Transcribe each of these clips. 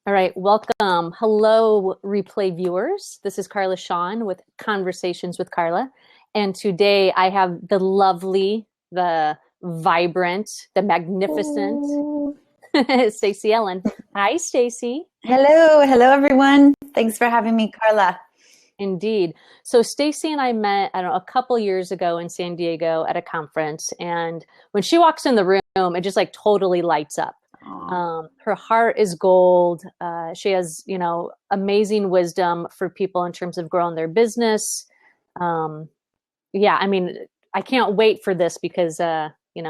All right, welcome. Hello, replay viewers. This is Carla Shawn with Conversations with Carla. And today I have the lovely, the vibrant, the magnificent Ooh. Stacey Ellen. Hi, Stacey. Hello everyone. Thanks for having me, Carla. Indeed. So Stacey and I met, I don't know, a couple years ago in San Diego at a conference. And when she walks in the room, it just like totally lights up. Her heart is gold. She has, amazing wisdom for people in terms of growing their business. I can't wait for this because,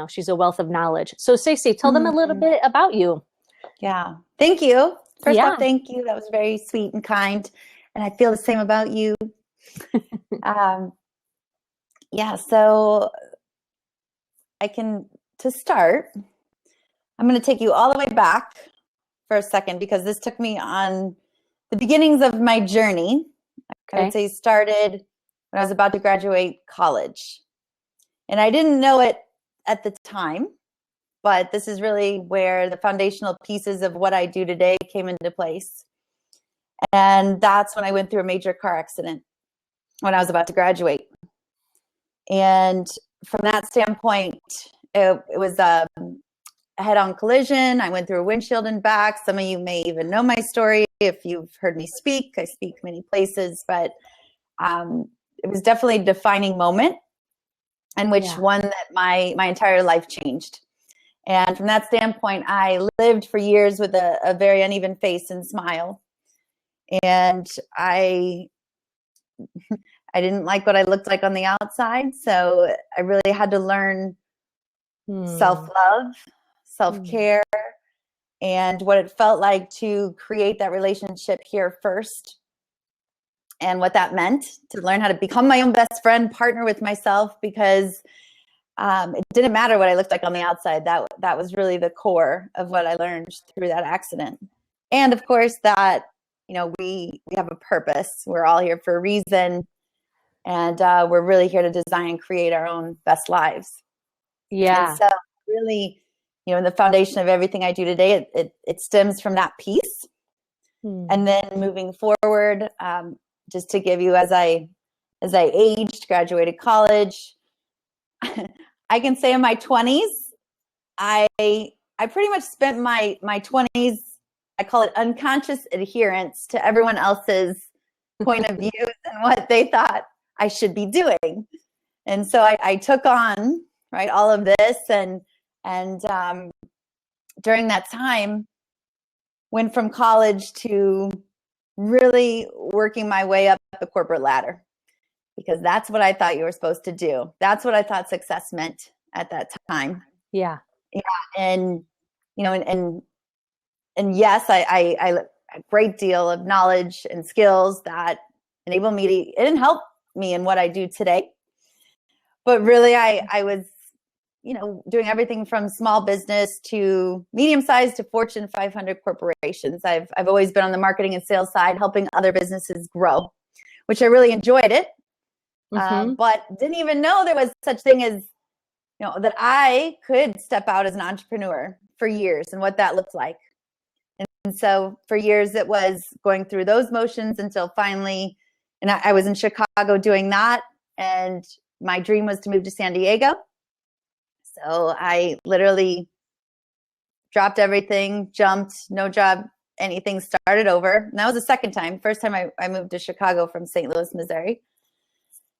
she's a wealth of knowledge. So Stacey, tell them a little bit about you. Yeah. Thank you. First Yeah. off, thank you. That was very sweet and kind. And I feel the same about you. So to start, I'm going to take you all the way back for a second because this took me on the beginnings of my journey. Okay. I would say started when I was about to graduate college. And I didn't know it at the time, but this is really where the foundational pieces of what I do today came into place. And that's when I went through a major car accident when I was about to graduate. And from that standpoint, it was a head-on collision. I went through a windshield and back. Some of you may even know my story if you've heard me speak. I speak many places, but it was definitely a defining moment in which one that my entire life changed. And from that standpoint, I lived for years with a very uneven face and smile. And I didn't like what I looked like on the outside. So I really had to learn self-love, self-care, and what it felt like to create that relationship here first. And what that meant to learn how to become my own best friend, partner with myself, because it didn't matter what I looked like on the outside. That was really the core of what I learned through that accident. And of course that, we have a purpose. We're all here for a reason. And we're really here to design and create our own best lives. Yeah. And so really, the foundation of everything I do today, it stems from that piece. And then moving forward, just to give you, as I aged, graduated college, I can say in my 20s, I pretty much spent my 20s, I call it unconscious adherence to everyone else's point of view and what they thought I should be doing. And so I took on, all of this and during that time, went from college to really working my way up the corporate ladder, because that's what I thought you were supposed to do. That's what I thought success meant at that time. Yeah. And, and yes, I a great deal of knowledge and skills that enable me it didn't help me in what I do today. But really, I was, doing everything from small business to medium-sized to Fortune 500 corporations. I've always been on the marketing and sales side, helping other businesses grow, which I really enjoyed it. But didn't even know there was such thing as, that I could step out as an entrepreneur for years and what that looked like. And so for years it was going through those motions until finally, and I was in Chicago doing that. And my dream was to move to San Diego. So I literally dropped everything, jumped, no job, anything, started over. And that was the second time. First time I moved to Chicago from St. Louis, Missouri.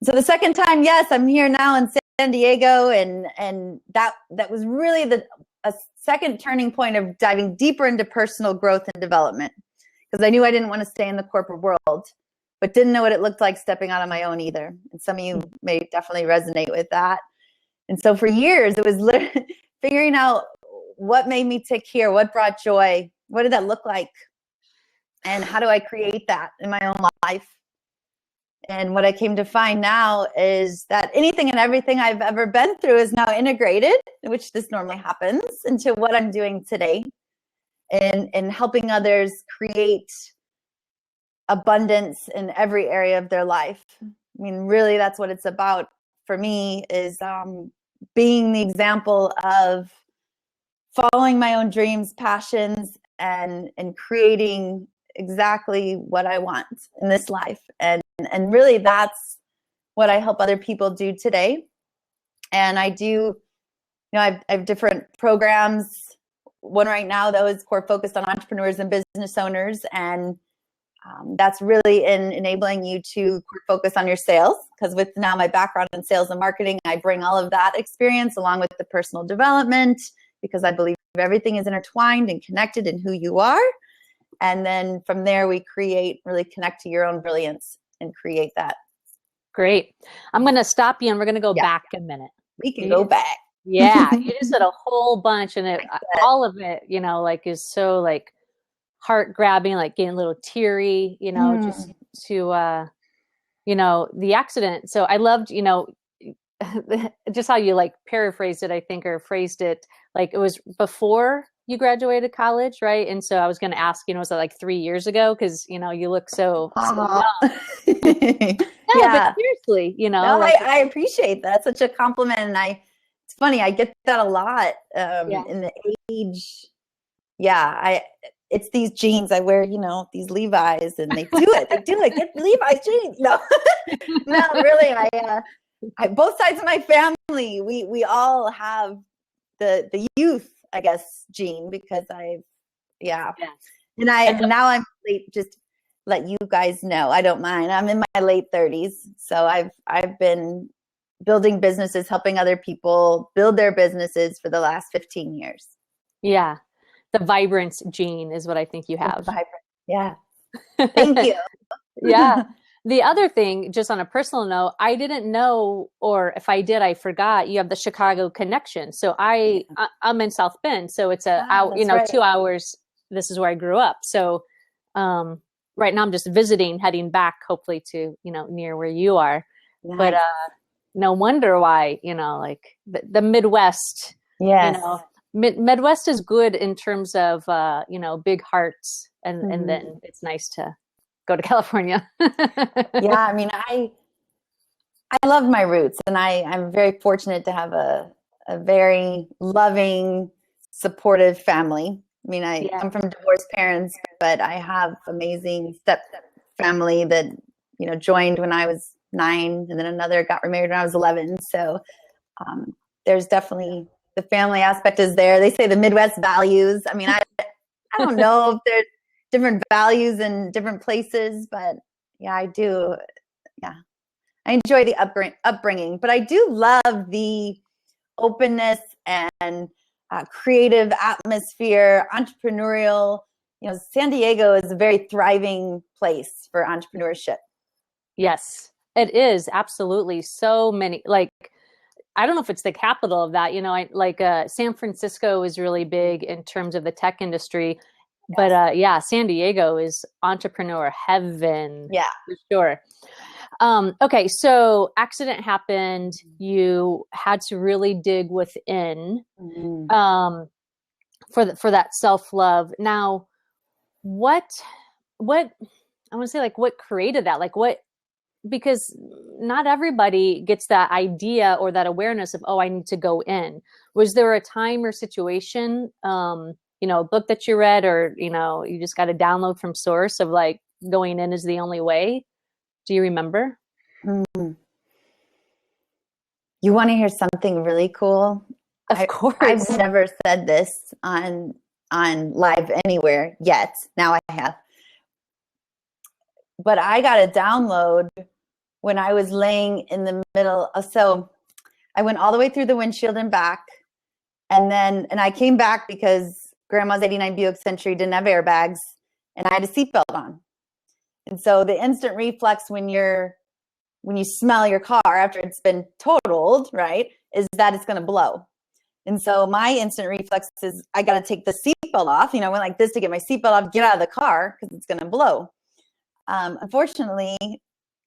So the second time, yes, I'm here now in San Diego. And that was really a second turning point of diving deeper into personal growth and development. Because I knew I didn't want to stay in the corporate world, but didn't know what it looked like stepping out on my own either. And some of you may definitely resonate with that. And so for years, it was literally figuring out what made me tick here, what brought joy, what did that look like, and how do I create that in my own life? And what I came to find now is that anything and everything I've ever been through is now integrated, which this normally happens, into what I'm doing today, and helping others create abundance in every area of their life. I mean, really, that's what it's about for me, is being the example of following my own dreams, passions, and creating exactly what I want in this life. And really that's what I help other people do today. And I do, I have different programs. One right now that is core focused on entrepreneurs and business owners. And that's really in enabling you to focus on your sales, because with now my background in sales and marketing, I bring all of that experience along with the personal development, because I believe everything is intertwined and connected in who you are. And then from there, we really connect to your own brilliance and create that. Great. I'm going to stop you and we're going to go back a minute. We can go back. Yeah. You just said a whole bunch, and all of it, like is so like heart grabbing, like getting a little teary, just to, the accident. So I loved, just how you like paraphrased it, I think, or phrased it. Like it was before you graduated college, right? And so I was going to ask, was that like 3 years ago? Because, you look so young. But seriously, No, I appreciate that. Such a compliment. And it's funny, I get that a lot in the age. Yeah, it's these jeans I wear, these Levi's, and they do it. Get Levi's jeans. No, no, really. I both sides of my family, we all have the youth, I guess, gene, because and now I'm late. Just let you guys know, I don't mind. I'm in my late 30s, so I've been building businesses, helping other people build their businesses for the last 15 years. Yeah. The vibrance gene is what I think you have. Yeah. Thank you. Yeah. The other thing, just on a personal note, I didn't know, or if I did, I forgot, you have the Chicago connection. So I'm in South Bend. So it's right. 2 hours. This is where I grew up. So right now I'm just visiting, heading back, hopefully to, near where you are. Nice. But no wonder why, like the Midwest, yes. Midwest is good in terms of, big hearts, and then it's nice to go to California. Yeah. I mean, I love my roots, and I'm very fortunate to have a very loving, supportive family. I mean, I come from divorced parents, but I have amazing step family that, joined when I was 9, and then another got remarried when I was 11. So there's definitely the family aspect is there. They say the Midwest values. I mean, I don't know if there's different values in different places, but yeah, I do. Yeah. I enjoy the upbringing, but I do love the openness and creative atmosphere, entrepreneurial. San Diego is a very thriving place for entrepreneurship. Yes, it is. Absolutely. So many, I don't know if it's the capital of that, San Francisco is really big in terms of the tech industry, but San Diego is entrepreneur heaven. Yeah, for sure. Okay. So accident happened. You had to really dig within, for that self-love. Now, what I want to say, what created that? Because not everybody gets that idea or that awareness of, I need to go in. Was there a time or situation, a book that you read, or, you just got a download from source of going in is the only way? Do you remember? You want to hear something really cool? Of course. I've never said this on live anywhere yet. Now I have. But I got a download when I was laying in the middle. So I went all the way through the windshield and back. And I came back because Grandma's 89 Buick Century didn't have airbags, and I had a seatbelt on. And so the instant reflex when you smell your car after it's been totaled, right, is that it's going to blow. And so my instant reflex is I got to take the seatbelt off. I went like this to get my seatbelt off, get out of the car because it's going to blow. Fortunately,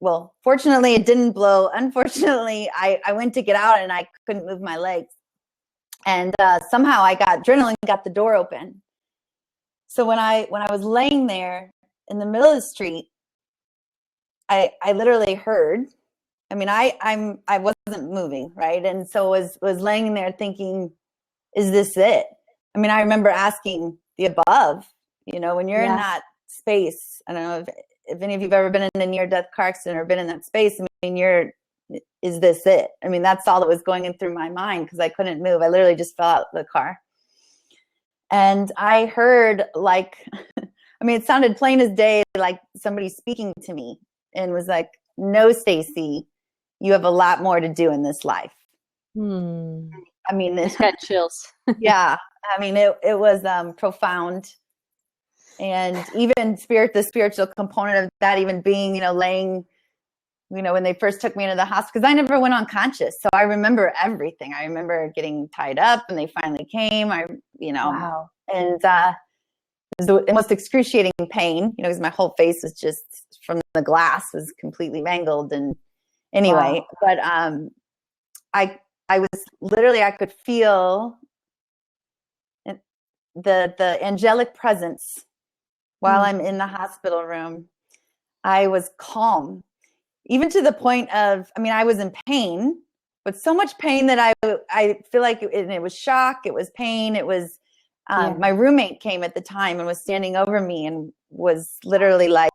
it didn't blow. Unfortunately, I went to get out and I couldn't move my legs. And somehow adrenaline got the door open. So when I was laying there in the middle of the street, I literally heard. I mean, I wasn't moving, right? And so was laying there thinking, is this it? I mean, I remember asking the above, when you're in that space. I don't know if any of you've ever been in a near-death car accident or been in that space. I mean, is this it? I mean, that's all that was going in through my mind because I couldn't move. I literally just fell out of the car. And I heard I mean, it sounded plain as day, like somebody speaking to me and was like, no, Stacy, you have a lot more to do in this life. I mean, it's got chills. Yeah. I mean, it was profound. And even the spiritual component of that, even being, laying, when they first took me into the hospital, because I never went unconscious. So I remember everything. I remember getting tied up and they finally came. Wow. And it was the most excruciating pain, because my whole face was just from the glass was completely mangled. And anyway, but I was literally, I could feel the angelic presence while I'm in the hospital room. I was calm, even to the point of, I mean, I was in pain, but so much pain that I feel like it was shock. It was pain. It was, my roommate came at the time and was standing over me and was literally like,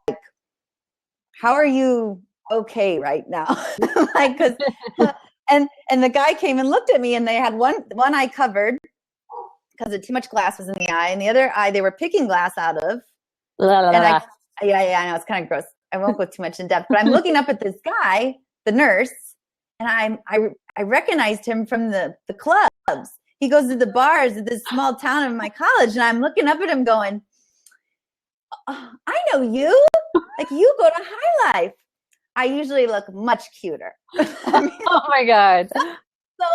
how are you okay right now? And the guy came and looked at me and they had one eye covered because too much glass was in the eye, and the other eye they were picking glass out of. And I know it's kind of gross. I won't go too much in depth, but I'm looking up at this guy, the nurse, and I recognized him from the clubs. He goes to the bars at this small town in my college, and I'm looking up at him going, oh, I know you. Like, you go to High Life. I usually look much cuter. Oh my God. So,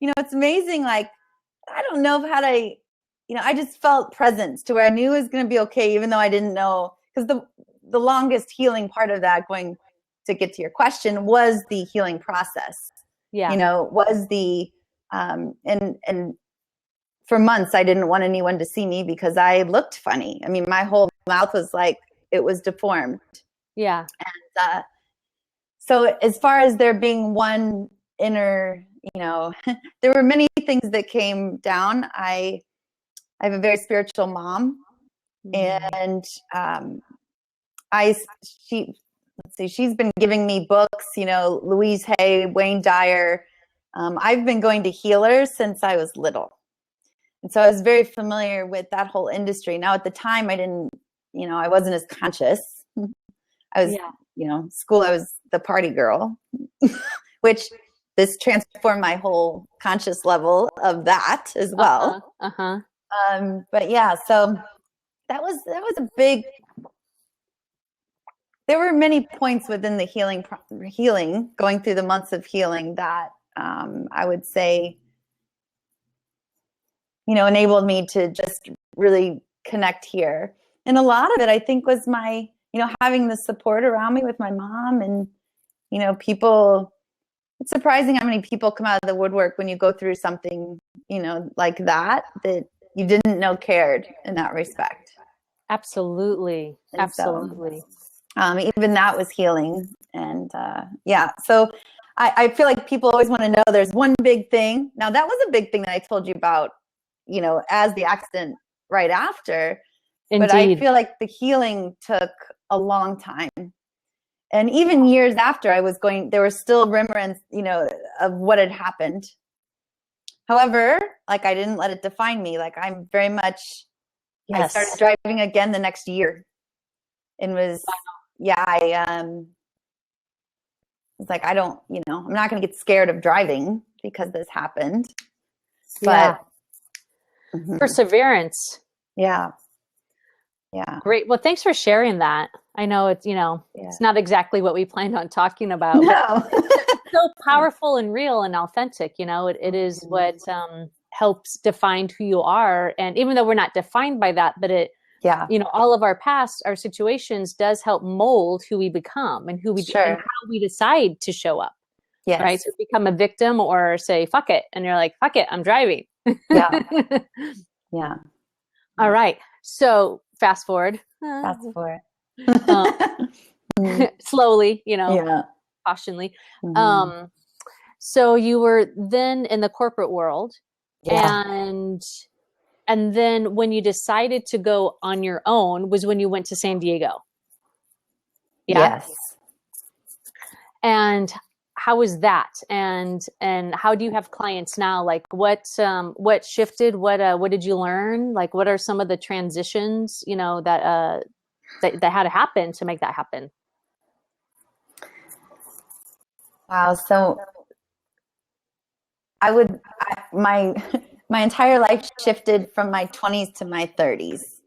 it's amazing. Like, I don't know how to, I just felt presence to where I knew it was going to be okay, even though I didn't know, because the longest healing part of that, going to get to your question, was the healing process. Yeah. Was the, and for months I didn't want anyone to see me because I looked funny. I mean, my whole mouth was like, it was deformed. Yeah. And, so as far as there being one inner, there were many things that came down. I have a very spiritual mom, and she's been giving me books, Louise Hay, Wayne Dyer. I've been going to healers since I was little. And so I was very familiar with that whole industry. Now at the time I didn't, I wasn't as conscious. I was, school, I was the party girl, which this transformed my whole conscious level of that as well. But yeah, so that was a big, there were many points within the healing, going through the months of healing that I would say, enabled me to just really connect here. And a lot of it, I think, was my, having the support around me with my mom and, people. It's surprising how many people come out of the woodwork when you go through something, like that you didn't know cared in that respect. Absolutely. And absolutely. So, even that was healing. And so I feel like people always want to know there's one big thing. Now that was a big thing that I told you about, as the accident right after. Indeed. But I feel like the healing took a long time. And even years after there were still remnants, of what had happened. However, like, I didn't let it define me. Like, I'm very much, I started driving again the next year and was, I was like, I don't, I'm not going to get scared of driving because this happened. But perseverance. Yeah. Yeah. Great. Well, thanks for sharing that. I know it's, it's not exactly what we planned on talking about. No. It's so powerful and real and authentic. It is what helps define who you are. And even though we're not defined by that, but all of our past, our situations does help mold who we become and and how we decide to show up. Yes. Right. So become a victim or say, fuck it. And you're like, fuck it, I'm driving. Yeah. Yeah. All right. So fast forward. Slowly, cautionally. Mm-hmm. So you were then in the corporate world, and And then when you decided to go on your own was when you went to San Diego. Yeah. Yes. And how was that? And how do you have clients now? Like what shifted? What did you learn? Like what are some of the transitions, that had to happen to make that happen? Wow. So my entire life shifted from my 20s to my 30s.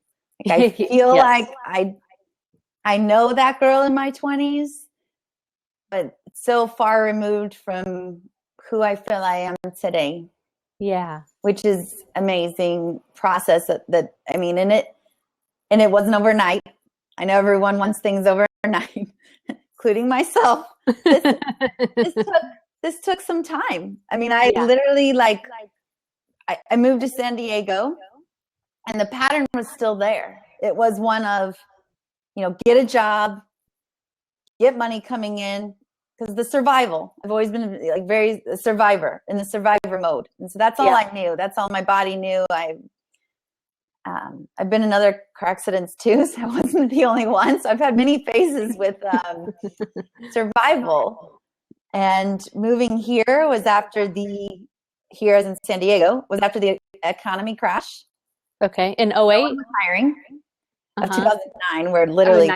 Like I feel Yes. like I know that girl in my 20s, but so far removed from who I feel I am today. Yeah. Which is amazing process that I mean, and it wasn't overnight. I know everyone wants things overnight, including myself. This took some time. I mean, I literally I moved to San Diego and the pattern was still there. It was one of, get a job, get money coming in, because the survival. I've always been like very a survivor in the survivor mode. And so that's all I knew. That's all my body knew. I've been in other car accidents too, so I wasn't the only one. So I've had many phases with survival. And moving here was here as in San Diego, was after the economy crash. Okay. In 08? No one was hiring. Of 2009, where literally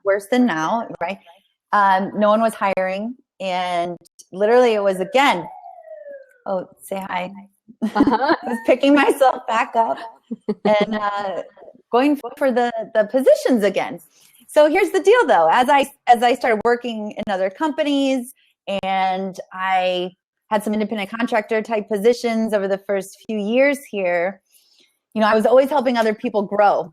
worse than now, right? No one was hiring. And literally it was again, oh, say hi. I was picking myself back up and going for the positions again. So here's the deal though, as I started working in other companies and I had some independent contractor type positions over the first few years here, I was always helping other people grow.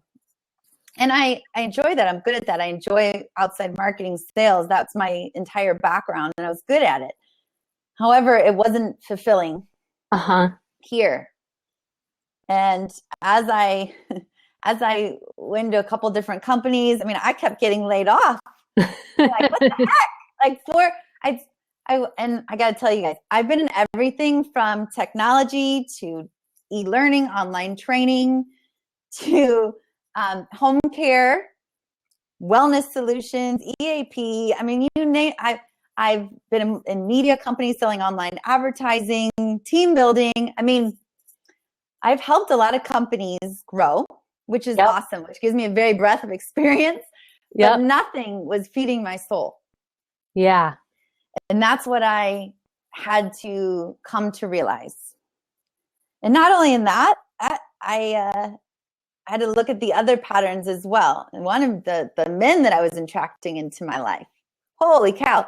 And I enjoy that. I'm good at that. I enjoy outside marketing, sales. That's my entire background and I was good at it. However, it wasn't fulfilling here. And as I went to a couple different companies, I mean, I kept getting laid off. Like, what the heck? And I got to tell you guys, I've been in everything from technology to e-learning, online training, to home care, wellness solutions, EAP. I mean, you name. I've been in media companies selling online advertising, team building. I mean, I've helped a lot of companies grow, which is awesome, which gives me a very breadth of experience. But nothing was feeding my soul. Yeah. And that's what I had to come to realize. And not only in that, I had to look at the other patterns as well. And one of the men that I was attracting into my life, holy cow,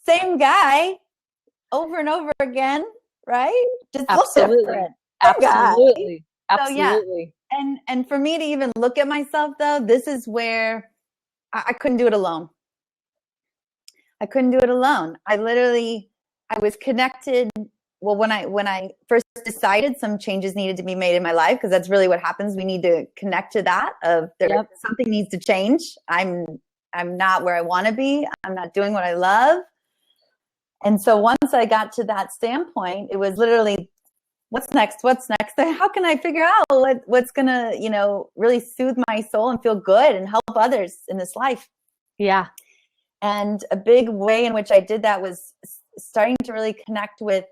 same guy over and over again, right? Just absolutely, different. Absolutely. So, yeah. And for me to even look at myself though, this is where I couldn't do it alone. I couldn't do it alone. I was connected. Well, when I first decided some changes needed to be made in my life, because that's really what happens. We need to connect to that something needs to change. I'm not where I want to be. I'm not doing what I love. And so once I got to that standpoint, it was literally, what's next? What's next? How can I figure out what's going to, really soothe my soul and feel good and help others in this life? Yeah. And a big way in which I did that was starting to really connect with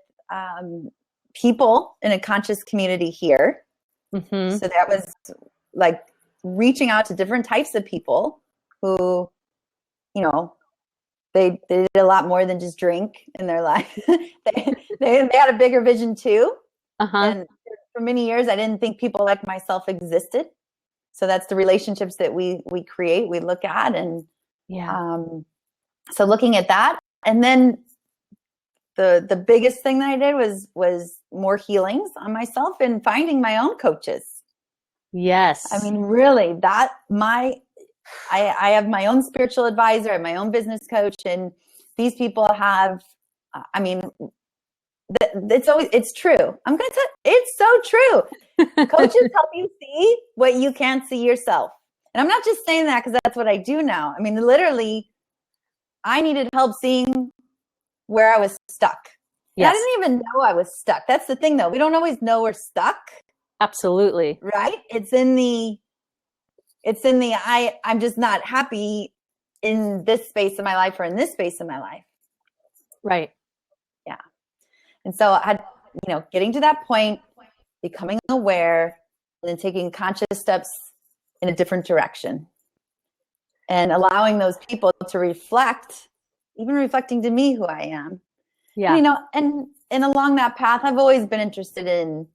people in a conscious community here. Mm-hmm. So that was like reaching out to different types of people who, they did a lot more than just drink in their life. they had a bigger vision too. And for many years, I didn't think people like myself existed. So that's the relationships that we create, we look at. And so looking at that, and then the biggest thing that I did was more healings on myself and finding my own coaches. Yes. I mean, really, I have my own spiritual advisor, I have my own business coach, and these people have, it's true. I'm going to tell you, it's so true. Coaches help you see what you can't see yourself. And I'm not just saying that because that's what I do now. I mean, literally, I needed help seeing where I was stuck. And I Yes, didn't even know I was stuck. That's the thing, though. We don't always know we're stuck, absolutely. right? I'm just not happy in this space of my life or in this space of my life. Right. Yeah. And so I had, getting to that point, becoming aware, and then taking conscious steps in a different direction. And allowing those people to reflect, even reflecting to me who I am. Yeah. And along that path, I've always been interested in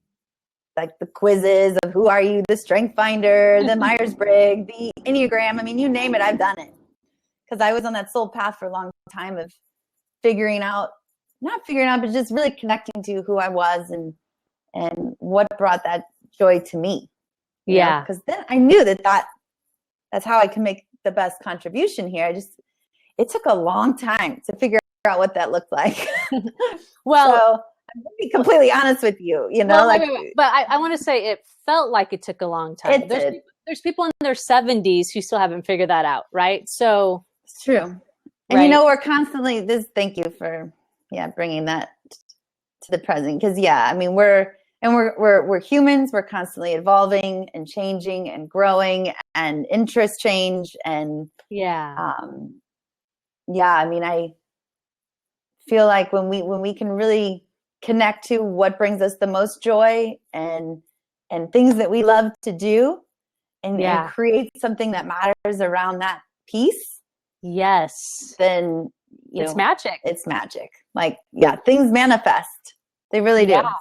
like the quizzes of who are you, the Strength Finder, the Myers-Briggs, the Enneagram. I mean, you name it, I've done it. Because I was on that soul path for a long time of but just really connecting to who I was and what brought that joy to me. Yeah. Because then I knew that's how I can make the best contribution here. It took a long time to figure out what that looked like. Well, so I'm going to be completely honest with you, but I want to say it felt like it took a long time. There's people in their 70s who still haven't figured that out, right? So it's true. And we're constantly thank you for bringing that to the present, because I mean we're humans. We're constantly evolving and changing and growing, and interests change, and I mean, I feel like when we can really connect to what brings us the most joy and things that we love to do, and create something that matters around that piece. Yes. Then it's magic. It's magic. Like things manifest. They really do. Yeah.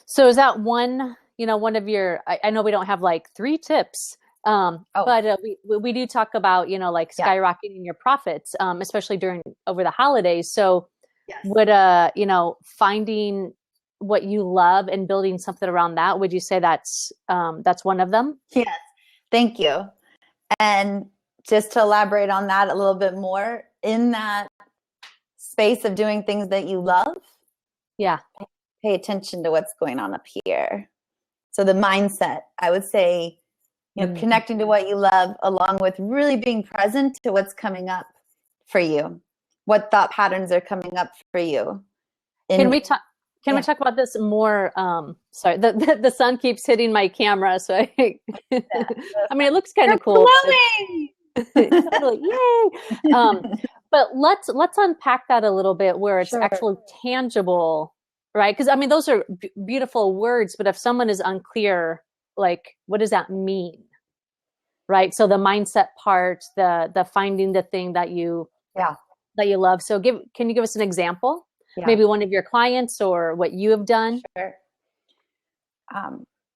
So is that one of your? I know we don't have like 3 tips. But we do talk about, like skyrocketing your profits, especially over the holidays. So would, finding what you love and building something around that, would you say that's one of them? Yes. Thank you. And just to elaborate on that a little bit more, in that space of doing things that you love, pay attention to what's going on up here. So the mindset, I would say, connecting to what you love, along with really being present to what's coming up for you, what thought patterns are coming up for you. Can we talk about this more? Sorry, the sun keeps hitting my camera, so I mean, it looks kind of cool. Totally, yay! But let's unpack that a little bit, where it's actually tangible, right? Because I mean, those are beautiful words, but if someone is unclear, like, what does that mean? Right. So the mindset part, the finding the thing that you love. So can you give us an example? Yeah. Maybe one of your clients or what you have done? Sure.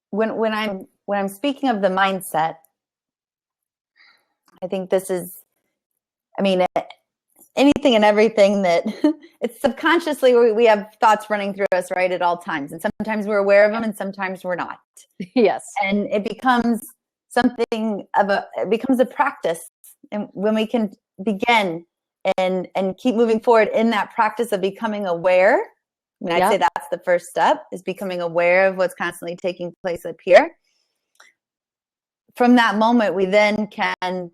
When I'm speaking of the mindset, I think this is, I mean, anything and everything that it's subconsciously, we have thoughts running through us, right, at all times. And sometimes we're aware of them and sometimes we're not. Yes. And it becomes it becomes a practice. And when we can begin and keep moving forward in that practice of becoming aware, I mean, I'd say that's the first step, is becoming aware of what's constantly taking place up here. From that moment, we then can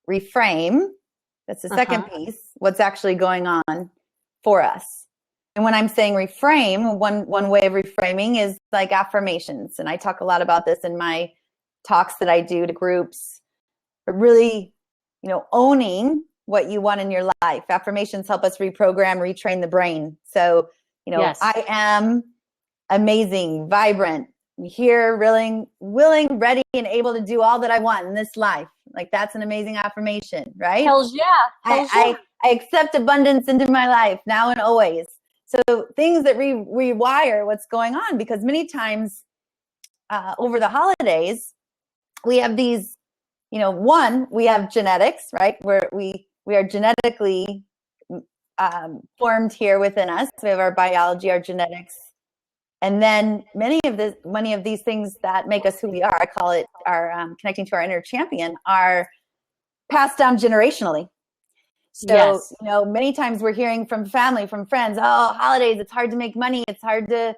reframe. That's the second piece, what's actually going on for us. And when I'm saying reframe, one way of reframing is like affirmations. And I talk a lot about this in my talks that I do to groups, but really, owning what you want in your life. Affirmations help us reprogram, retrain the brain. So, I am amazing, vibrant, here, willing, ready, and able to do all that I want in this life. Like, that's an amazing affirmation, right? Hells yeah. I accept abundance into my life now and always. So things that rewire what's going on, because many times over the holidays, we have these, we have genetics, right? Where we are genetically formed here within us. We have our biology, our genetics. And then many of these things that make us who we are, I call it our connecting to our inner champion, are passed down generationally. So, many times we're hearing from family, from friends, oh, holidays, it's hard to make money. It's hard to,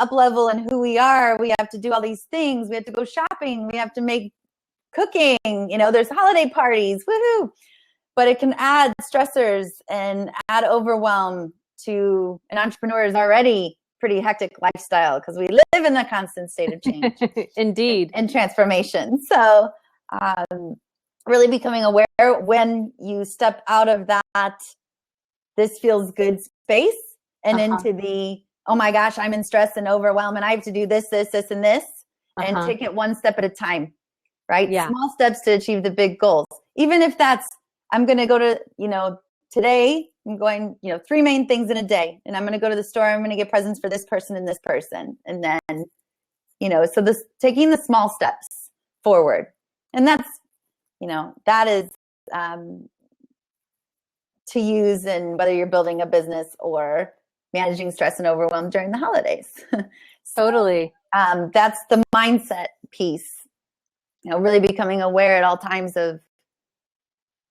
up level in who we are. We have to do all these things. We have to go shopping. We have to make cooking. There's holiday parties. Woohoo! But it can add stressors and add overwhelm to an entrepreneur's already pretty hectic lifestyle, because we live in a constant state of change. Indeed. And transformation. So really becoming aware when you step out of that, this feels good space, and into the, oh my gosh, I'm in stress and overwhelm and I have to do this, this, this, and this, and take it one step at a time, right? Yeah. Small steps to achieve the big goals. Even if that's, I'm going to go to, today I'm going, 3 main things in a day, and I'm going to go to the store. I'm going to get presents for this person and this person. And then, so this, taking the small steps forward. And that's, that is to use in whether you're building a business or managing stress and overwhelm during the holidays. Totally. That's the mindset piece, really becoming aware at all times of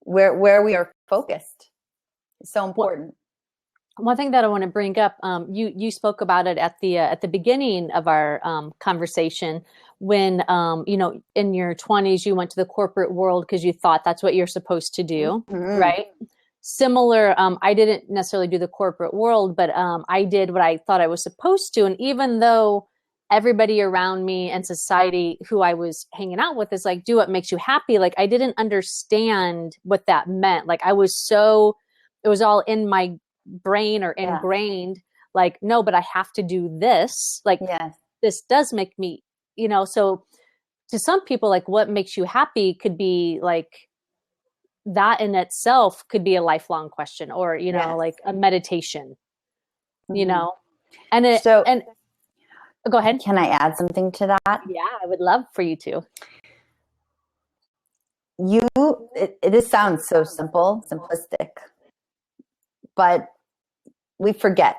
where we are focused. It's so important. One thing that I want to bring up, you spoke about it at the beginning of our conversation, when in your 20s you went to the corporate world because you thought that's what you're supposed to do, right? Similar, I didn't necessarily do the corporate world, but I did what I thought I was supposed to, and even though everybody around me and society who I was hanging out with is like, do what makes you happy, like I didn't understand what that meant. Like it was all in my brain or ingrained, like, no, but I have to do this. Like, this does make me, so to some people, like what makes you happy could be like, that in itself could be a lifelong question, or, like a meditation, and and go ahead. Can I add something to that? Yeah, I would love for you to. It sounds so simplistic, but we forget.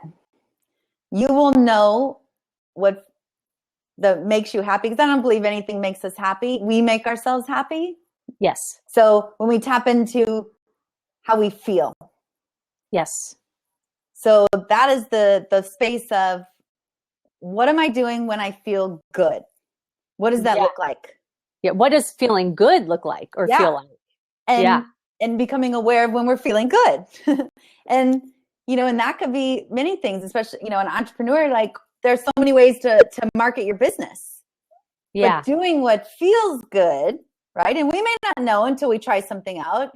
You will know what makes you happy, because I don't believe anything makes us happy. We make ourselves happy. Yes. So when we tap into how we feel. Yes. So that is the space of, what am I doing when I feel good? What does that look like? Yeah. What does feeling good look like or feel like? And becoming aware of when we're feeling good. And, and that could be many things, especially, an entrepreneur, like there's so many ways to market your business. Yeah. But doing what feels good, right? And we may not know until we try something out.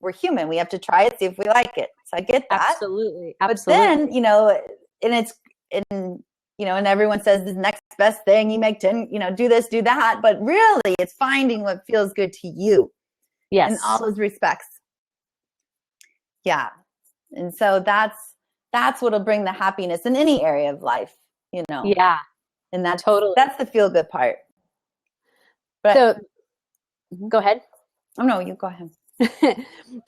We're human. We have to try it, see if we like it. So I get that. Absolutely. But then, and everyone says the next best thing, you make 10, do this, do that. But really it's finding what feels good to you. Yes. In all those respects. Yeah. And so that's what'll bring the happiness in any area of life, Yeah. And that's totally, that's the feel good part. But so go ahead. Oh no, you go ahead.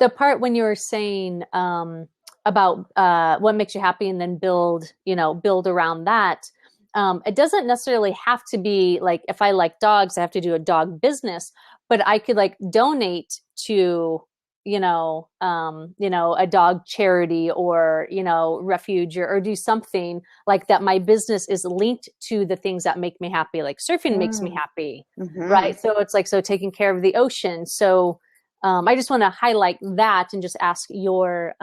The part when you were saying about what makes you happy, and then build around that. It doesn't necessarily have to be like, if I like dogs, I have to do a dog business, but I could like donate to, a dog charity, or, refuge, or do something like that. My business is linked to the things that make me happy. Like surfing makes me happy, right? So it's like, so taking care of the ocean. So I just want to highlight that and just ask your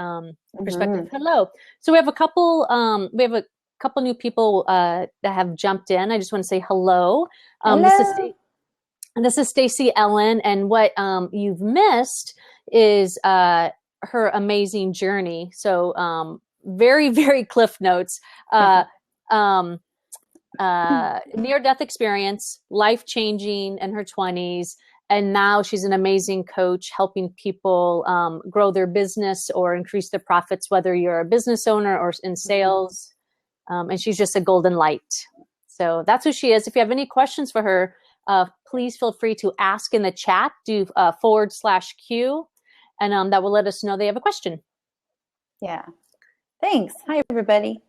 perspective. Hello. So we have a couple new people that have jumped in. I just want to say hello. Hello. This is Stacy Ellen, and what you've missed is her amazing journey. So very, very cliff notes. Near-death experience, life-changing in her 20s. And now she's an amazing coach, helping people grow their business or increase their profits, whether you're a business owner or in sales. And she's just a golden light. So that's who she is. If you have any questions for her, please feel free to ask in the chat, do /Q, and that will let us know they have a question. Yeah. Thanks. Hi, everybody.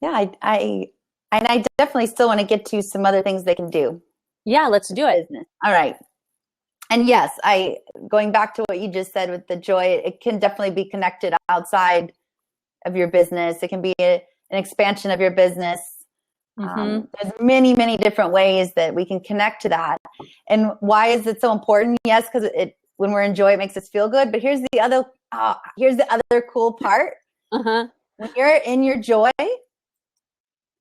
Yeah, I definitely still want to get to some other things they can do. Yeah, let's do it. All right. And yes, going back to what you just said with the joy, it can definitely be connected outside of your business. It can be an expansion of your business. There's many, many different ways that we can connect to that. And why is it so important? Yes, because when we're in joy, it makes us feel good. But here's the other cool part. Uh-huh. When you're in your joy,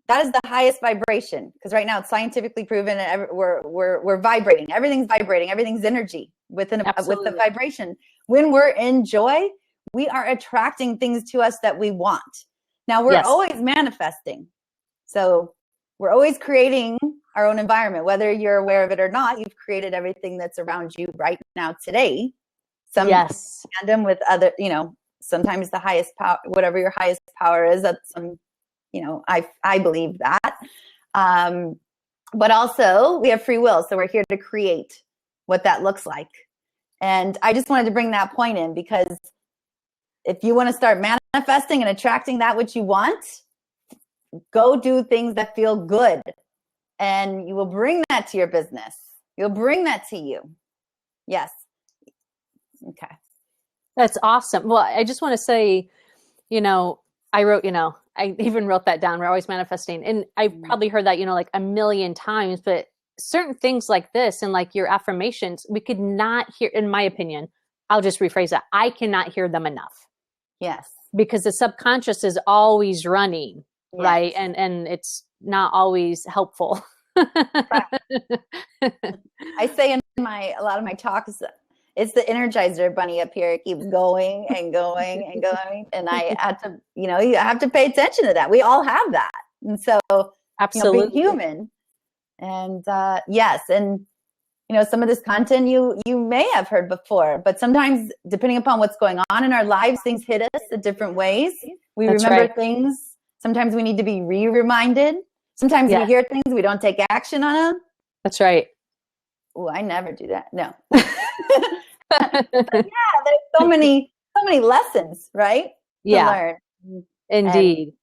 that is the highest vibration, because right now it's scientifically proven and we're vibrating. Everything's vibrating. Everything's energy with the vibration. When we're in joy, we are attracting things to us that we want. Now we're always manifesting. So we're always creating our own environment, whether you're aware of it or not. You've created everything that's around you right now today. Some tandem with other, sometimes the highest power, whatever your highest power is, that's some, I believe that. But also we have free will. So we're here to create what that looks like. And I just wanted to bring that point in, because if you want to start manifesting and attracting that which you want, go do things that feel good, and you will bring that to your business. You'll bring that to you. Yes. Okay. That's awesome. Well, I just want to say, I wrote, I even wrote that down. We're always manifesting. And I've probably heard that, like a million times, but certain things like this and like your affirmations, we could not hear, in my opinion, I'll just rephrase that. I cannot hear them enough. Yes. Because the subconscious is always running, right? And it's not always helpful. I say in a lot of my talks, it's the Energizer bunny up here. It keeps going and going and going. And I had to, you have to pay attention to that. We all have that. And so, absolutely, being human. And yes. And, some of this content you may have heard before, but sometimes depending upon what's going on in our lives, things hit us in different ways. We remember things. Sometimes we need to be reminded. Sometimes we hear things, we don't take action on them. That's right. Oh, I never do that. No. But there's so many lessons, right? To learn. Indeed.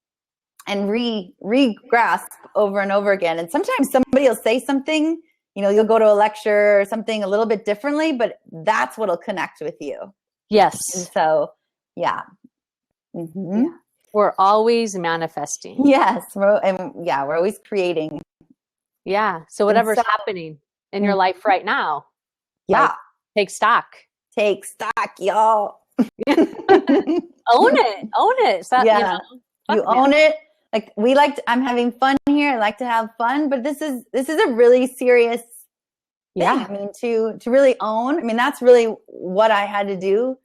And re-grasp over and over again. And sometimes somebody will say something, you'll go to a lecture or something a little bit differently, but that's what'll connect with you. Yes. And so, yeah. Mm-hmm. Yeah. We're always manifesting. Yes. We're always creating. Yeah. So whatever's happening in your life right now. Yeah. Take stock. Take stock, y'all. Own it. So, you own it. Like I'm having fun here. I like to have fun, but this is a really serious thing. I mean, to really own, that's really what I had to do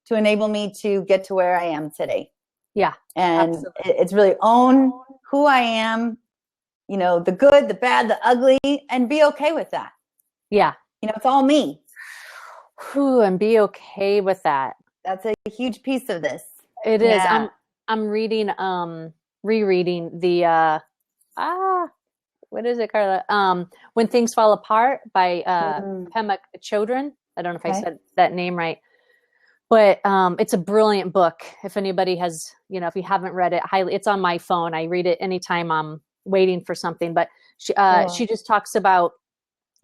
to enable me to get to where I am today. Yeah. And it's really own who I am, the good, the bad, the ugly, and be okay with that. Yeah. It's all me. And be okay with that. That's a huge piece of this. It is. I'm reading, rereading the, what is it, Carla? When Things Fall Apart by Pema Chodron. I don't know if I said that name right. But it's a brilliant book. If anybody has, if you haven't read it, it's on my phone. I read it anytime I'm waiting for something. But she just talks about,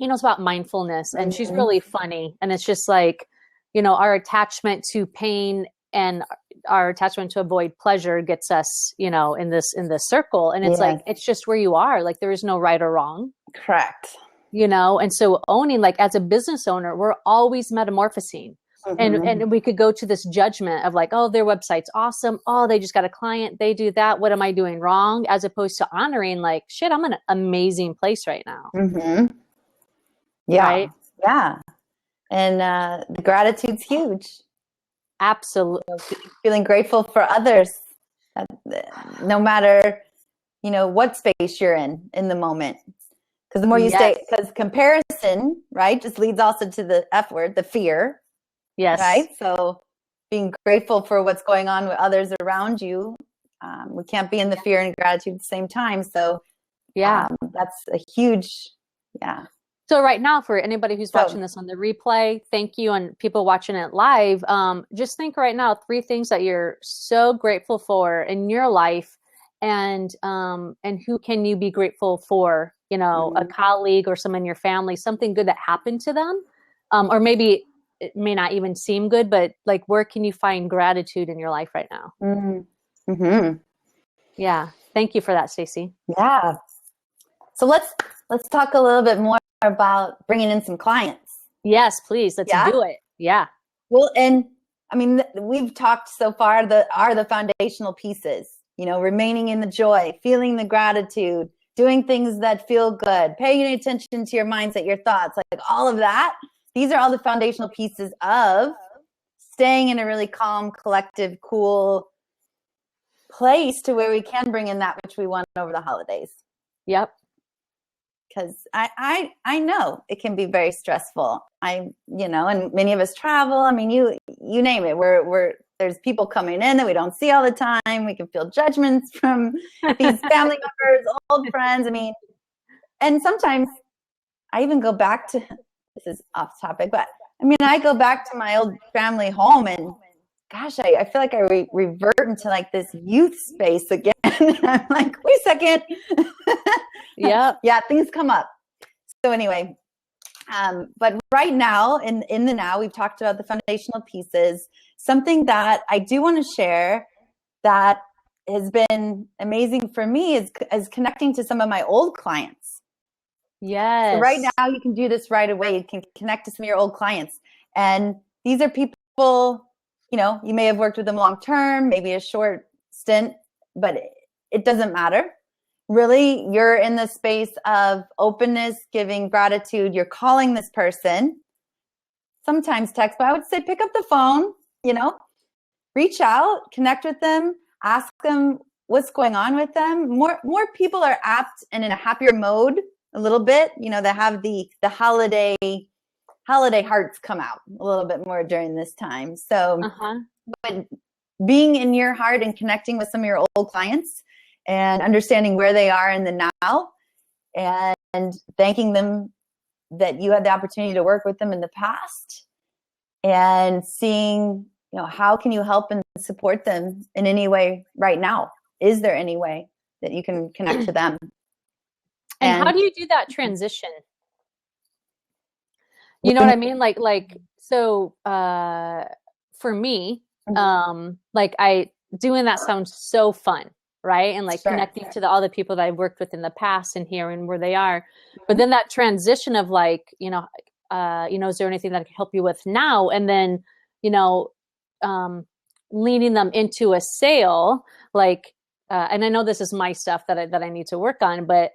it's about mindfulness, and she's really funny. And it's just like, our attachment to pain and our attachment to avoid pleasure gets us, in this circle. And it's like, it's just where you are. Like, there is no right or wrong. Correct. And so owning, like, as a business owner, we're always metamorphosing. And we could go to this judgment of like, oh, their website's awesome. Oh, they just got a client. They do that. What am I doing wrong? As opposed to honoring like, shit, I'm in an amazing place right now. Mm-hmm. Yeah. Right? Yeah. And the gratitude's huge. Absolutely. Feeling grateful for others, no matter, what space you're in the moment. Because the more you stay, because comparison, right, just leads also to the F word, the fear. Yes. Right. So being grateful for what's going on with others around you. We can't be in the fear and gratitude at the same time. So that's a huge, So right now, for anybody who's watching this on the replay, thank you. And people watching it live, just think right now, 3 things that you're so grateful for in your life, and who can you be grateful for? A colleague or someone in your family, something good that happened to them, or maybe it may not even seem good, but like, where can you find gratitude in your life right now? Mm-hmm. Yeah. Thank you for that, Stacey. Yeah. So let's talk a little bit more about bringing in some clients. Yes, please. Let's do it. Yeah. Well, and I mean, we've talked so far are the foundational pieces, remaining in the joy, feeling the gratitude, doing things that feel good, paying attention to your mindset, your thoughts, like all of that. These are all the foundational pieces of staying in a really calm, collective, cool place to where we can bring in that which we want over the holidays. Yep. Because I know it can be very stressful. And many of us travel. I mean, you name it. There's people coming in that we don't see all the time. We can feel judgments from these family members, old friends. I mean, and sometimes I even go back to, this is off topic, but I mean, I go back to my old family home and gosh, I feel like I revert into like this youth space again. I'm like, wait a second. Yeah. Yeah, things come up. So anyway, but right now, in the now, we've talked about the foundational pieces. Something that I do want to share that has been amazing for me is connecting to some of my old clients. Yes. So right now, you can do this right away. You can connect to some of your old clients. And these are people, you may have worked with them long term, maybe a short stint, but it doesn't matter. Really, you're in the space of openness, giving gratitude. You're calling this person, sometimes text, but I would say pick up the phone, reach out, connect with them, ask them what's going on with them. More people are apt and in a happier mode a little bit, that have the holiday hearts come out a little bit more during this time. So, but being in your heart and connecting with some of your old clients and understanding where they are in the now and thanking them that you had the opportunity to work with them in the past and seeing, how can you help and support them in any way right now? Is there any way that you can connect to them? And how do you do that transition? You know what I mean? So, for me, doing that sounds so fun, right? And Sure. connecting to all the people that I've worked with in the past and hearing where they are. But then that transition of is there anything that I can help you with now? And then, leading them into a sale, and I know this is my stuff that I need to work on, but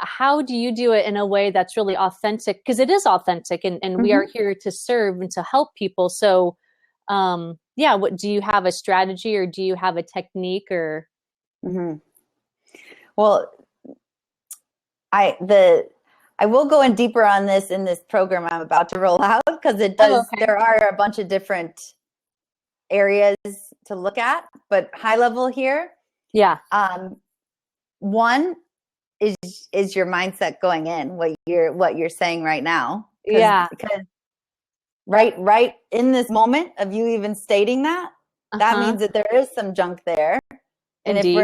how do you do it in a way that's really authentic? Because it is authentic and we are here to serve and to help people. So, what do you have a strategy or do you have a technique or? Well, I will go in deeper on this in this program I'm about to roll out because it does. Oh, okay. There are a bunch of different areas to look at, but high level here. Yeah. One is your mindset going in, what you're saying right now. Because right in this moment of you even stating that, that means that there is some junk there. And Indeed.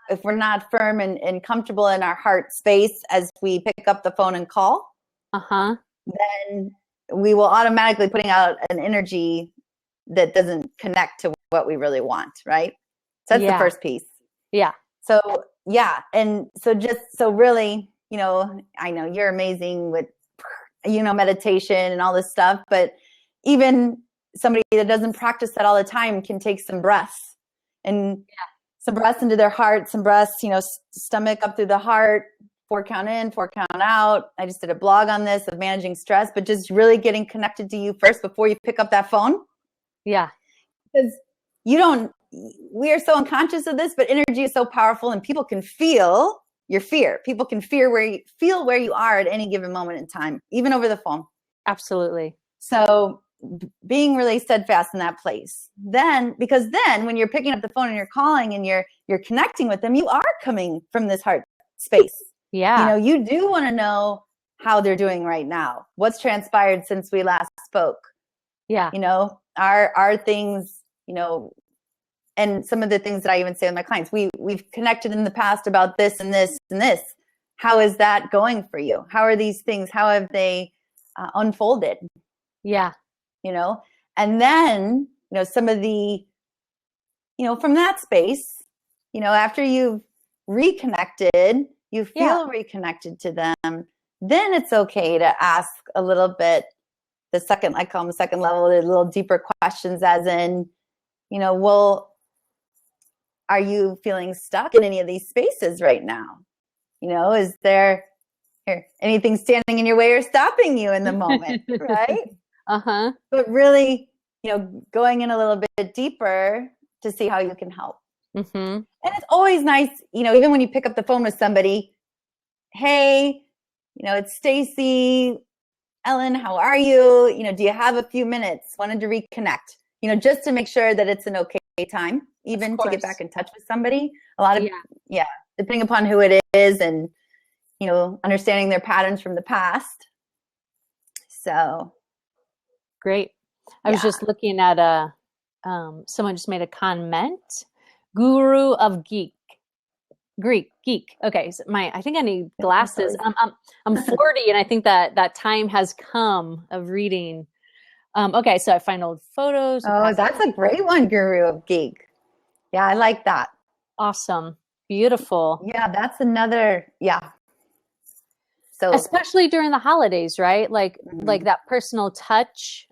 if we're not firm and comfortable in our heart space as we pick up the phone and call, then we will automatically putting out an energy that doesn't connect to what we really want, right? So that's the first piece. Yeah. So and so really, I know you're amazing with meditation and all this stuff, but even somebody that doesn't practice that all the time can take some breaths and some breaths into their heart, some breaths, stomach up through the heart, 4 count in, 4 count out. I just did a blog on this of managing stress, but just really getting connected to you first before you pick up that phone. Yeah. Because we are so unconscious of this, but energy is so powerful and people can feel your fear. People can feel where you are at any given moment in time, even over the phone. Absolutely. So being really steadfast in that place. Because when you're picking up the phone and you're calling and you're connecting with them, you are coming from this heart space. Yeah. You do want to know how they're doing right now. What's transpired since we last spoke? Yeah. Are things, and some of the things that I even say with my clients, we've connected in the past about this and this and this. How is that going for you? How are these things? How have they unfolded? Yeah. And then, some of the, from that space, after you've reconnected, you feel reconnected to them, then it's okay to ask a little bit the second, I call them the second level, the little deeper questions, as in, well, are you feeling stuck in any of these spaces right now? Is there anything standing in your way or stopping you in the moment, right? Uh-huh. But really, going in a little bit deeper to see how you can help. Mm-hmm. And it's always nice, even when you pick up the phone with somebody, hey, it's Stacy, Ellen, how are you? Do you have a few minutes? Wanted to reconnect, just to make sure that it's an okay time, even to get back in touch with somebody. A lot of, depending upon who it is and, understanding their patterns from the past. So. Great. I was just looking at someone just made a comment. Guru of Geek. Geek. Okay. So I think I need glasses. I'm 40 and I think that time has come of reading. Okay. So I find old photos. Oh, that's a great one. Guru of Geek. Yeah. I like that. Awesome. Beautiful. Yeah. That's another. Yeah. So especially during the holidays, right? Like that personal touch,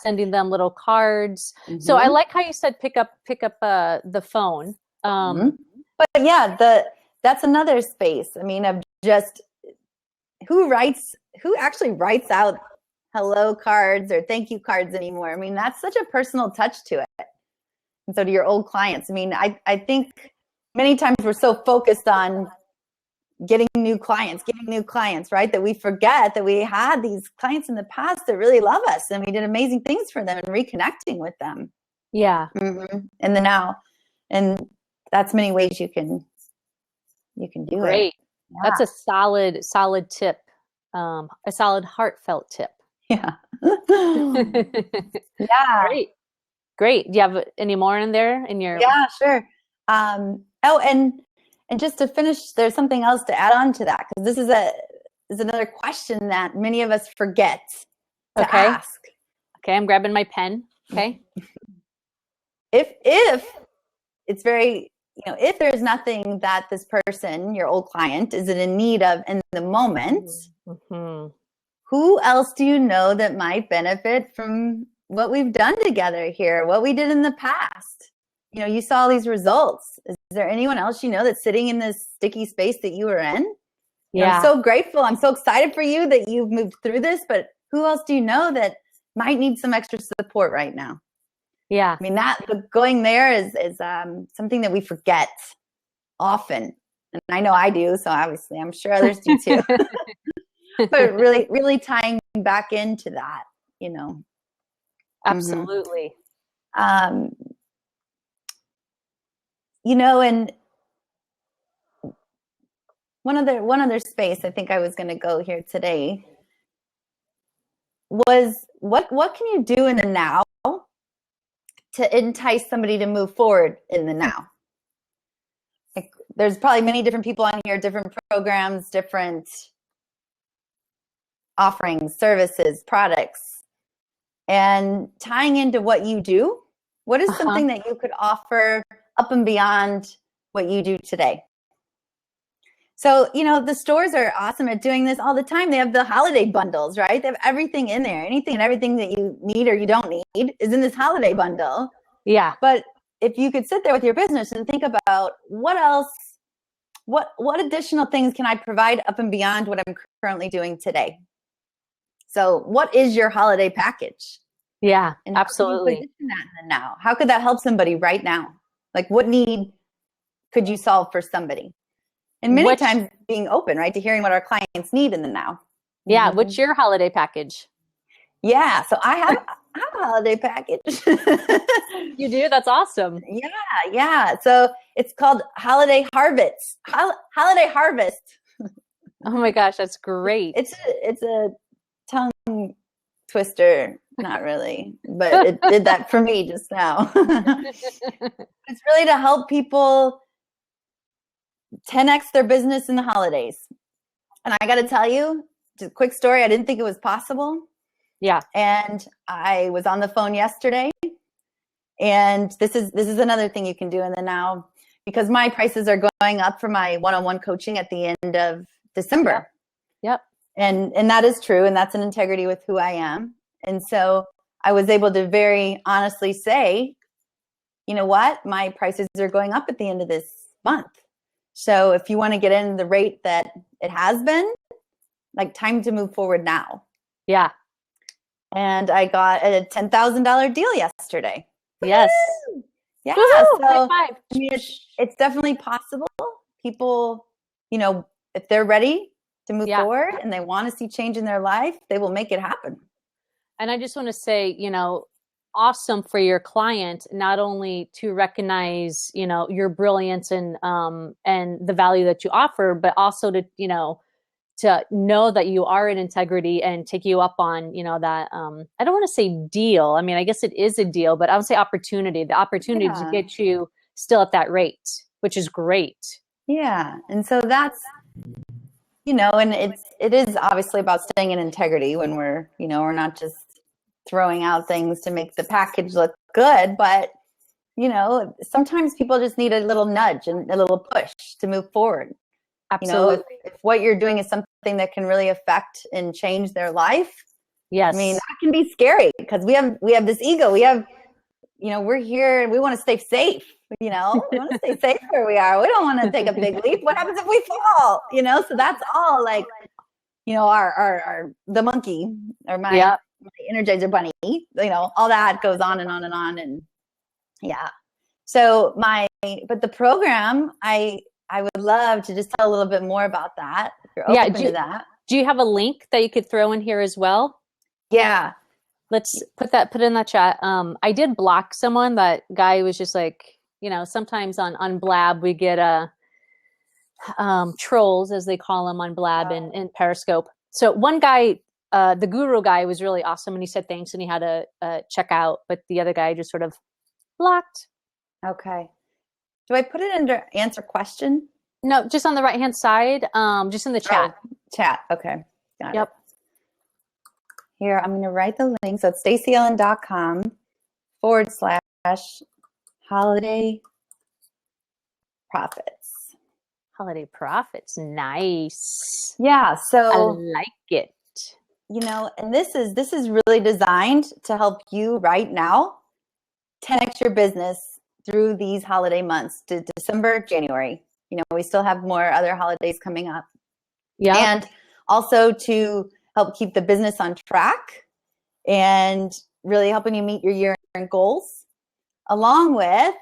sending them little cards. Mm-hmm. So I like how you said pick up the phone. But yeah, that's another space. I mean, of just who actually writes out hello cards or thank you cards anymore. I mean, that's such a personal touch to it. And so to your old clients, I mean, I think many times we're so focused on getting new clients, right? That we forget that we had these clients in the past that really love us and we did amazing things for them and reconnecting with them. Yeah. Mm-hmm. In the now. And that's many ways you can do it. Great. Yeah. That's a solid tip. A solid heartfelt tip. Yeah. Yeah. Great. Do you have any more in there in your? Yeah, sure. And just to finish, there's something else to add on to that, because this is another question that many of us forget to ask. Okay, I'm grabbing my pen. Okay. If it's very, if there's nothing that this person, your old client, is in need of in the moment, who else do you know that might benefit from what we've done together here, what we did in the past? You saw these results. Is there anyone else that's sitting in this sticky space that you were in? Yeah. I'm so grateful. I'm so excited for you that you've moved through this, but who else do you know that might need some extra support right now? Yeah. I mean, going there is something that we forget often. And I know I do, so obviously I'm sure others do too. But really, really tying back into that, Absolutely. And one other space I think I was going to go here today was what can you do in the now to entice somebody to move forward in the now? Like, there's probably many different people on here, different programs, different offerings, services, products, and tying into what you do. What is something that you could offer up and beyond what you do today? So, the stores are awesome at doing this all the time. They have the holiday bundles, right? They have everything in there. Anything and everything that you need or you don't need is in this holiday bundle. Yeah. But if you could sit there with your business and think about what else, what additional things can I provide up and beyond what I'm currently doing today? So what is your holiday package? Yeah, and absolutely. How can you position that in the now? How could that help somebody right now? Like, what need could you solve for somebody? And many times being open, right, to hearing what our clients need in the now. Yeah. What's your holiday package? Yeah. So I have a holiday package. You do? That's awesome. Yeah. So it's called Holiday Harvest. Holiday Harvest. Oh my gosh, that's great. It's a tongue twister. Not really, but it did that for me just now. It's really to help people 10x their business in the holidays. And I got to tell you, just a quick story. I didn't think it was possible. Yeah. And I was on the phone yesterday, and this is another thing you can do in the now, because my prices are going up for my one-on-one coaching at the end of December. Yep. And that is true. And that's in integrity with who I am. And so I was able to very honestly say, you know what, my prices are going up at the end of this month. So if you want to get in the rate that it has been, like, time to move forward now. Yeah. And I got a $10,000 deal yesterday. Yes. Woo! Yeah. Woo-hoo! So High five. I mean, it's definitely possible. People, you know, if they're ready to move forward and they want to see change in their life, they will make it happen. And I just want to say, you know, awesome for your client, not only to recognize, you know, your brilliance and the value that you offer, but also to, you know that you are in integrity and take you up on, you know, that, I don't want to say deal. I mean, I guess it is a deal, but I would say opportunity, the opportunity to get you still at that rate, which is great. Yeah. And so that's, you know, and it is obviously about staying in integrity when we're, you know, we're not just throwing out things to make the package look good, but, you know, sometimes people just need a little nudge and a little push to move forward. Absolutely. You know, if what you're doing is something that can really affect and change their life. Yes. I mean, that can be scary because we have this ego. We have, you know, we're here and we want to stay safe. You know, we want to stay safe where we are. We don't want to take a big leap. What happens if we fall? You know, so that's all like, you know, our the monkey or my Energizer bunny. You know, all that goes on and on and on. And yeah. So but the program, I would love to just tell a little bit more about that. If you're open to that. Do you have a link that you could throw in here as well? Yeah. Let's put it in the chat. I did block someone. That guy was just like, you know, sometimes on Blab, we get trolls, as they call them on Blab and Periscope. So one guy, the guru guy, was really awesome. And he said thanks and he had to check out. But the other guy just sort of blocked. Okay. Do I put it under answer question? No, just on the right-hand side, just in the chat. Oh, chat. Okay. Got it. Here, I'm going to write the link. So it's staceyellen.com/holiday profits. Holiday profits. Nice. Yeah. So I like it. You know, and this is really designed to help you right now 10x your business through these holiday months to December, January. You know, we still have more other holidays coming up. Yeah. And also to help keep the business on track and really helping you meet your year-end goals, along with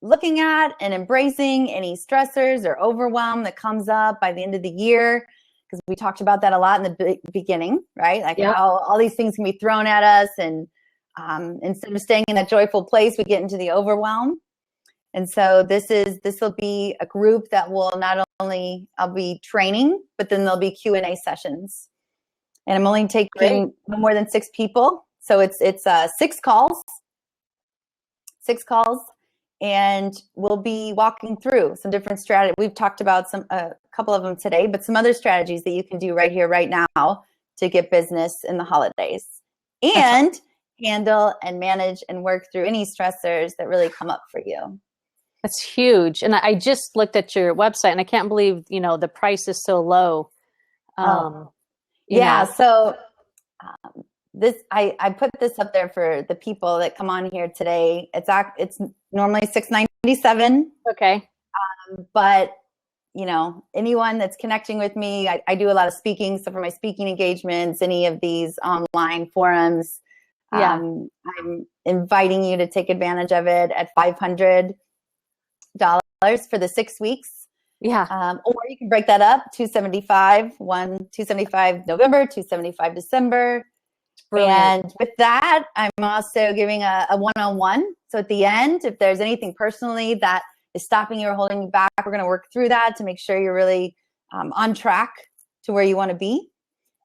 looking at and embracing any stressors or overwhelm that comes up by the end of the year. Because we talked about that a lot in the beginning, right? Like how all these things can be thrown at us, and instead of staying in that joyful place, we get into the overwhelm. And so this will be a group that will not only I'll be training, but then there'll be Q&A sessions. And I'm only taking no more than 6 people. So it's 6 calls, and we'll be walking through some different strategies. We've talked about a couple of them today, but some other strategies that you can do right here, right now to get business in the holidays and handle and manage and work through any stressors that really come up for you. That's huge. And I just looked at your website and I can't believe, you know, the price is so low. Yeah. So I put this up there for the people that come on here today. It's normally $697. Okay. But you know, anyone that's connecting with me, I do a lot of speaking. So for my speaking engagements, any of these online forums, I'm inviting you to take advantage of it at $500 for the 6 weeks. Yeah. Or you can break that up, $275 November, $275 December. Brilliant. And with that, I'm also giving a one-on-one. So at the end, if there's anything personally that is stopping you or holding you back, we're going to work through that to make sure you're really on track to where you want to be.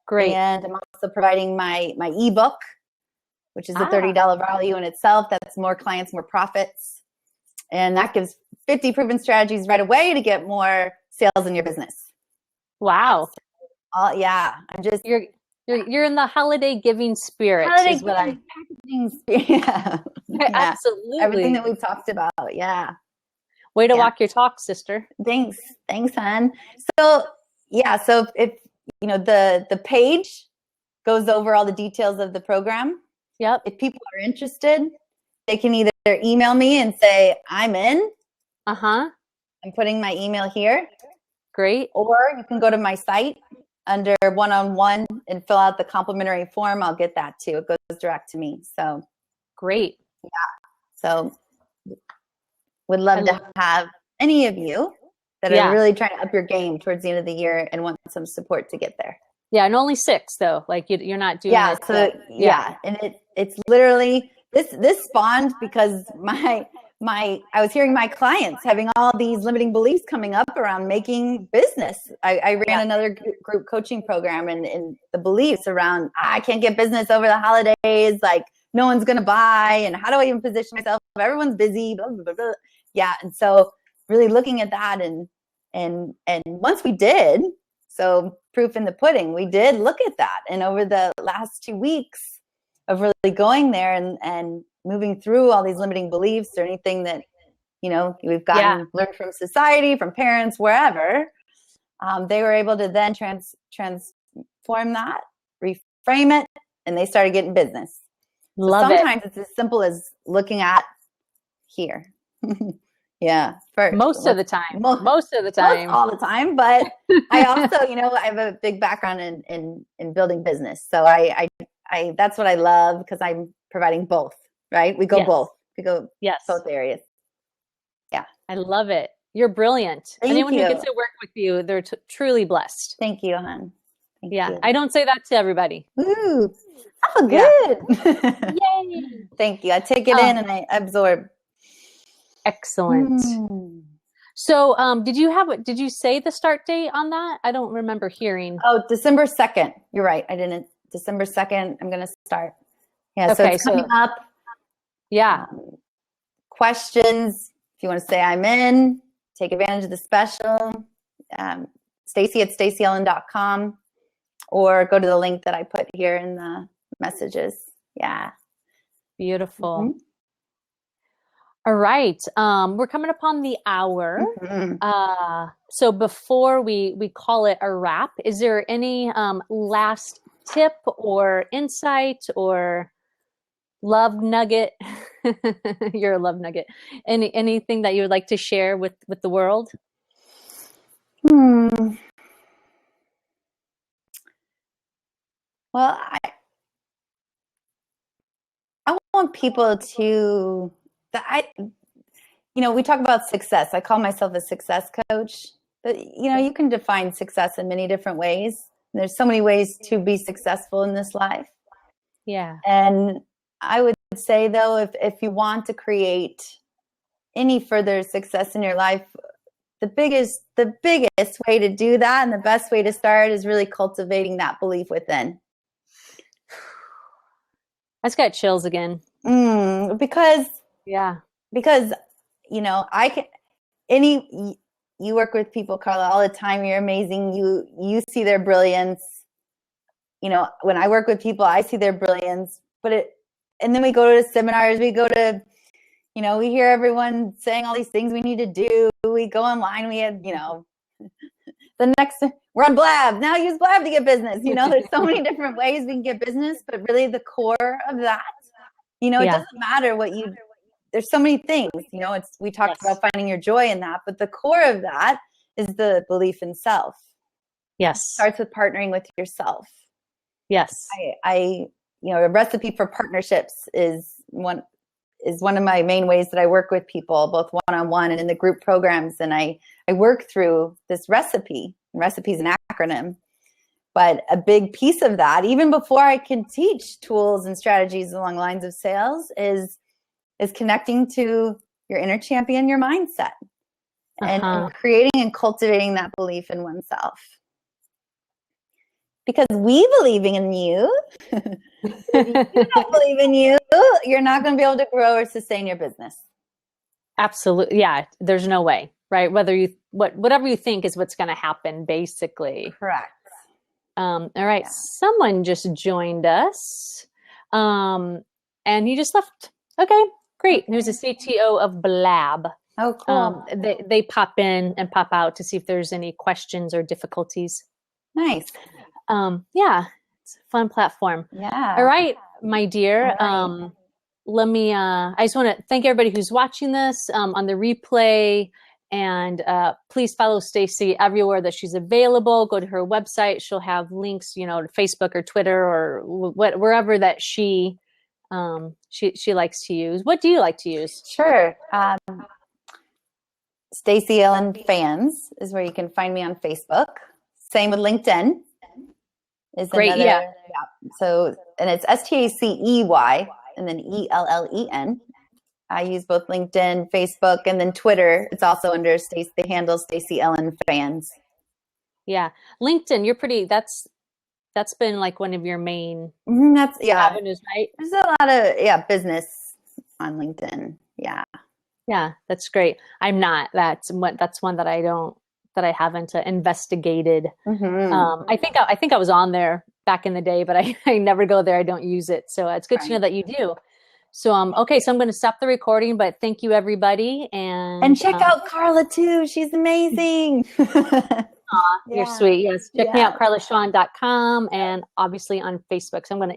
Great. And I'm also providing my ebook, which is a $30 value in itself. That's more clients, more profits. And that gives 50 proven strategies right away to get more sales in your business. Wow. Yeah. I'm just... You're in the holiday giving spirit. Packaging spirit. Yeah. Absolutely. Everything that we've talked about. Yeah. Way to walk your talk, sister. Thanks, hon. So if you know the page goes over all the details of the program. Yep. If people are interested, they can either email me and say, I'm in. Uh-huh. I'm putting my email here. Great. Or you can go to my site under one-on-one and fill out the complimentary form. I'll get that too. It goes direct to me. So great. Yeah. So would love to have any of you that are really trying to up your game towards the end of the year and want some support to get there. Yeah, and only 6 though. Like you're not doing yeah. it. So and it's literally this spawned because I was hearing my clients having all these limiting beliefs coming up around making business. I ran another group coaching program and the beliefs around I can't get business over the holidays, like no one's gonna buy, and how do I even position myself? Everyone's busy, blah, blah, blah, blah. Yeah, and so really looking at that and once we did, so proof in the pudding, we did look at that. And over the last 2 weeks of really going there and moving through all these limiting beliefs or anything that, we've gotten learned from society, from parents, wherever, they were able to then transform that, reframe it, and they started getting business. Sometimes it's as simple as looking at here. Yeah. Most of the time. Most of the time. All the time. But I also, I have a big background in building business. So I that's what I love because I'm providing both, right? We go both. We go both areas. Yeah. I love it. You're brilliant. Anyone who gets to work with you, they're good. Blessed. Thank you, hon. Thank you. I don't say that to everybody. Ooh. Oh, good. Yay. Thank you. I take it in and I absorb. Excellent. So, did you say the start date on that? I don't remember hearing. Oh, December 2nd. You're right. I didn't. December 2nd, I'm going to start. Yeah. So it's coming up. Yeah. Questions. If you want to say I'm in, take advantage of the special. Stacy@stacyellen.com or go to the link that I put here in the messages. Yeah. Beautiful. Mm-hmm. All right. We're coming upon the hour. Mm-hmm. So before we call it a wrap, is there any last tip or insight or love nugget? You're a love nugget. Anything that you would like to share with the world? Well, I want people to we talk about success. I call myself a success coach, but you can define success in many different ways. There's so many ways to be successful in this life. Yeah. And I would say though, if you want to create any further success in your life, the biggest way to do that and the best way to start is really cultivating that belief within. I just got chills again. Because you work with people, Carla, all the time. You're amazing. You see their brilliance. When I work with people, I see their brilliance, and then we go to seminars, we go to, we hear everyone saying all these things we need to do. We go online, we have, we're on Blab. Now use Blab to get business. There's so many different ways we can get business, but really the core of that, it doesn't matter there's so many things, we talked about finding your joy in that, but the core of that is the belief in self. Yes. It starts with partnering with yourself. Yes. A recipe for partnerships is one of my main ways that I work with people, both one-on-one and in the group programs. And I work through this recipe. Recipe is an acronym, but a big piece of that, even before I can teach tools and strategies along lines of sales, is connecting to your inner champion, your mindset, and creating and cultivating that belief in oneself. Because we believing in you, if you don't believe in you, you're not going to be able to grow or sustain your business. Absolutely. Yeah. There's no way, right? Whatever you think is what's going to happen, basically. Correct. All right. Yeah. Someone just joined us, and he just left. Okay, great. There's a CTO of Blab. Oh, cool. They pop in and pop out to see if there's any questions or difficulties. Nice. Yeah. It's a fun platform. Yeah. All right, my dear. All right. Let me, I just want to thank everybody who's watching this on the replay. And please follow Stacy everywhere that she's available. Go to her website. She'll have links, to Facebook or Twitter or wherever that she likes to use. What do you like to use? Sure. Stacy Ellen Fans is where you can find me on Facebook. Same with LinkedIn. Is great. Another, yeah. So, and it's STACEY and then ELLEN. I use both LinkedIn, Facebook, and then Twitter. It's also under the handle Stacy Ellen Fans. Yeah, LinkedIn. That's been like one of your main avenues, right? There's a lot of business on LinkedIn. Yeah. Yeah, that's great. I'm not. That's one that I haven't investigated. Mm-hmm. I think I was on there back in the day, but I never go there. I don't use it. So it's good to know that you do. So okay, so I'm going to stop the recording, but thank you everybody, and check out Carla too. She's amazing. You're sweet. Yes, check me out, carlashawn.com, and obviously on Facebook. So I'm going to